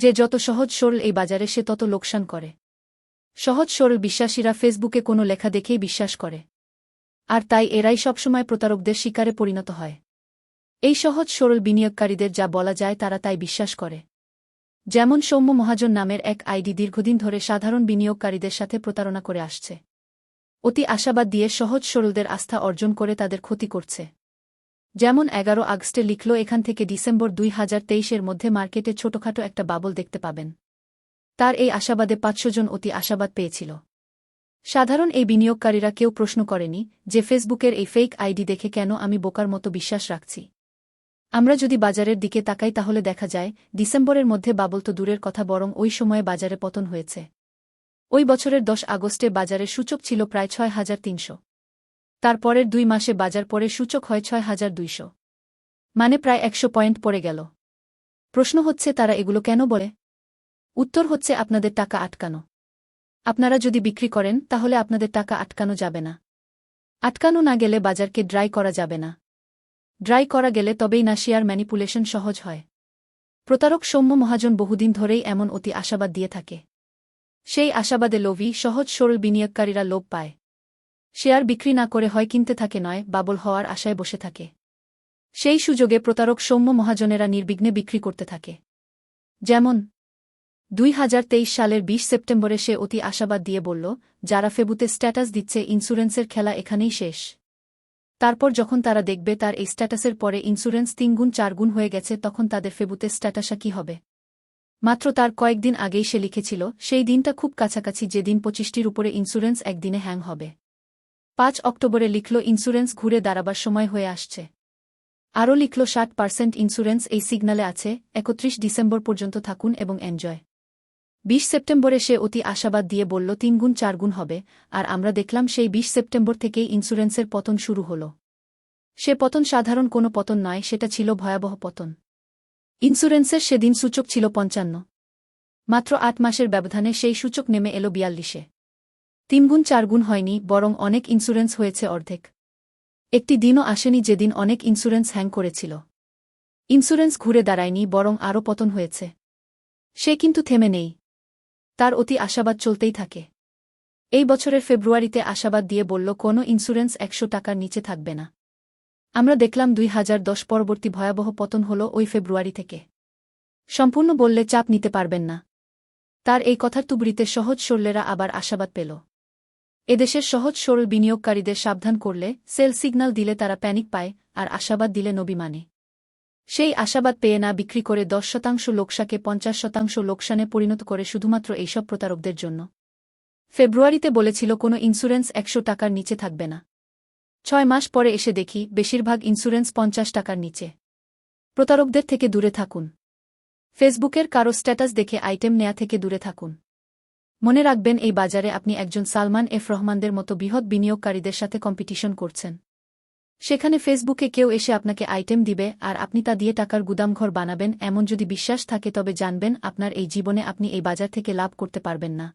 যে যত সহজ সরল এই বাজারে সে তত লোকসান করে। সহজ সরল বিশ্বাসীরা ফেসবুকে কোনো লেখা দেখেই বিশ্বাস করে। আর তাই এরাই সবসময় প্রতারকদের শিকারে পরিণত হয়। এই সহজ সরল বিনিয়োগকারীদের যা বলা যায় তারা তাই বিশ্বাস করে। যেমন সৌম্য মহাজন নামের এক আইডি দীর্ঘদিন ধরে সাধারণ বিনিয়োগকারীদের সাথে প্রতারণা করে আসছে। অতি আশাবাদ দিয়ে সহজ সরলদের আস্থা অর্জন করে তাদের ক্ষতি করছে। যেমন 11 আগস্টে লিখল, এখান থেকে ডিসেম্বর 2023-এর মধ্যে মার্কেটে ছোটখাটো একটা বাবল দেখতে পাবেন। তার এই আশাবাদে 500 জন অতি আশাবাদ পেয়েছিল। সাধারণ এই বিনিয়োগকারীরা কেউ প্রশ্ন করেনি যে ফেসবুকের এই ফেক আইডি দেখে কেন আমি বোকার মতো বিশ্বাস রাখছি। আমরা যদি বাজারের দিকে তাকাই তাহলে দেখা যায় ডিসেম্বরের মধ্যে বাবল তো দূরের কথা, বরং ওই সময়ে বাজারে পতন হয়েছে। ওই বছরের 10 আগস্টে বাজারের সূচক ছিল প্রায় 6300। তারপরের 2 মাসে বাজার পরে সূচক হয় 6200, মানে প্রায় 100 পয়েন্ট পড়ে গেল। প্রশ্ন হচ্ছে তারা এগুলো কেন বলে? উত্তর হচ্ছে আপনাদের টাকা আটকানো। আপনারা যদি বিক্রি করেন তাহলে আপনাদের টাকা আটকানো যাবে না। আটকানো না গেলে বাজারকে ড্রাই করা যাবে না। ড্রাই করা গেলে তবেই না শেয়ার ম্যানিপুলেশন সহজ হয়। প্রতারক সৌম্য মহাজন বহুদিন ধরেই এমন অতি আশাবাদ দিয়ে থাকে। সেই আশাবাদে লোভী সহজ সরল বিনিয়োগকারীরা লোভ পায়। শেয়ার বিক্রি না করে হয় কিনতে থাকে, নয় বাবল হওয়ার আশায় বসে থাকে। সেই সুযোগে প্রতারক সৌম্য মহাজনেরা নির্বিঘ্নে বিক্রি করতে থাকে। যেমন 2023 সালের 20 সেপ্টেম্বরে সে অতি আশাবাদ দিয়ে বলল, যারা ফেবুতে স্ট্যাটাস দিচ্ছে ইন্স্যুরেন্সের খেলা এখানেই শেষ। তারপর যখন তারা দেখবে তার এই স্ট্যাটাসের পরে ইন্স্যুরেন্স 3 গুণ 4 গুণ হয়ে গেছে, তখন তাদের ফেবুতে স্ট্যাটাসা কি হবে? মাত্র তার কয়েকদিন আগেই সে লিখেছিল সেই দিনটা খুব কাছাকাছি যেদিন 25টির উপরে ইন্স্যুরেন্স একদিনে হ্যাং হবে। 5 অক্টোবরে লিখল, ইন্স্যুরেন্স ঘুরে দাঁড়াবার সময় হয়ে আসছে। আরও লিখল 60% ইন্স্যুরেন্স এই সিগন্যালে আছে, 31 ডিসেম্বর পর্যন্ত থাকুন এবং এনজয়। 20 সেপ্টেম্বরে সে অতি আশাবাদ দিয়ে বলল 3 গুণ 4 গুণ হবে, আর আমরা দেখলাম সেই 20 সেপ্টেম্বর থেকেই ইন্স্যুরেন্সের পতন শুরু হল। সে পতন সাধারণ কোনো পতন নয়, সেটা ছিল ভয়াবহ পতন। ইন্স্যুরেন্সের সেদিন সূচক ছিল 55। মাত্র 8 মাসের ব্যবধানে সেই সূচক নেমে এল 42-এ। 3 গুণ 4 গুণ হয়নি, বরং অনেক ইন্স্যুরেন্স হয়েছে অর্ধেক। একটি দিনও আসেনি যেদিন অনেক ইন্স্যুরেন্স হ্যাং করেছিল। ইন্স্যুরেন্স ঘুরে দাঁড়ায়নি, বরং আরও পতন হয়েছে। সে কিন্তু থেমে নেই। তার অতি আশাবাদ চলতেই থাকে। এই বছরের ফেব্রুয়ারিতে আশাবাদ দিয়ে বলল কোনো ইন্স্যুরেন্স 100 টাকার নিচে থাকবে না। আমরা দেখলাম 2010 পরবর্তী ভয়াবহ পতন হল ওই ফেব্রুয়ারি থেকে। সম্পূর্ণ বললে চাপ নিতে পারবেন না। তার এই কথার তুবড়িতে সহজ সরলেরা আবার আশাবাদ পেল। এদেশের সহজ সরল বিনিয়োগকারীদের সাবধান করলে, সেল সিগন্যাল দিলে তারা প্যানিক পায়, আর আশাবাদ দিলে নবী মানে। সেই আশাবাদ পেয়ে না বিক্রি করে 10% লোকসাকে 50% লোকসানে পরিণত করে শুধুমাত্র এইসব প্রতারকদের জন্য। ফেব্রুয়ারিতে বলেছিল কোনো ইন্স্যুরেন্স 100 টাকার নিচে থাকবে না। 6 মাস পরে এসে দেখি বেশিরভাগ ইন্স্যুরেন্স 50 টাকার নিচে। প্রতারকদের থেকে দূরে থাকুন। ফেসবুকের কারো স্ট্যাটাস দেখে আইটেম নেয়া থেকে দূরে থাকুন। মনে রাখবেন এই বাজারে আপনি একজন সালমান এফ রহমানদের মতো বৃহৎ বিনিয়োগকারীদের সাথে কম্পিটিশন করছেন। সেখানে ফেসবুকে কেউ এসে আপনাকে আইটেম দিবে আর আপনি তা দিয়ে টাকার গুদামঘর বানাবেন, এমন যদি বিশ্বাস থাকে তবে জানবেন আপনার এই জীবনে আপনি এই বাজার থেকে লাভ করতে পারবেন না।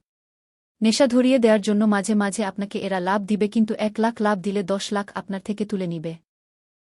নেশা ধরিয়ে দেওয়ার জন্য মাঝে মাঝে আপনাকে এরা লাভ দিবে, কিন্তু 1 লাখ লাভ দিলে 10 লাখ আপনার থেকে তুলে নিবে।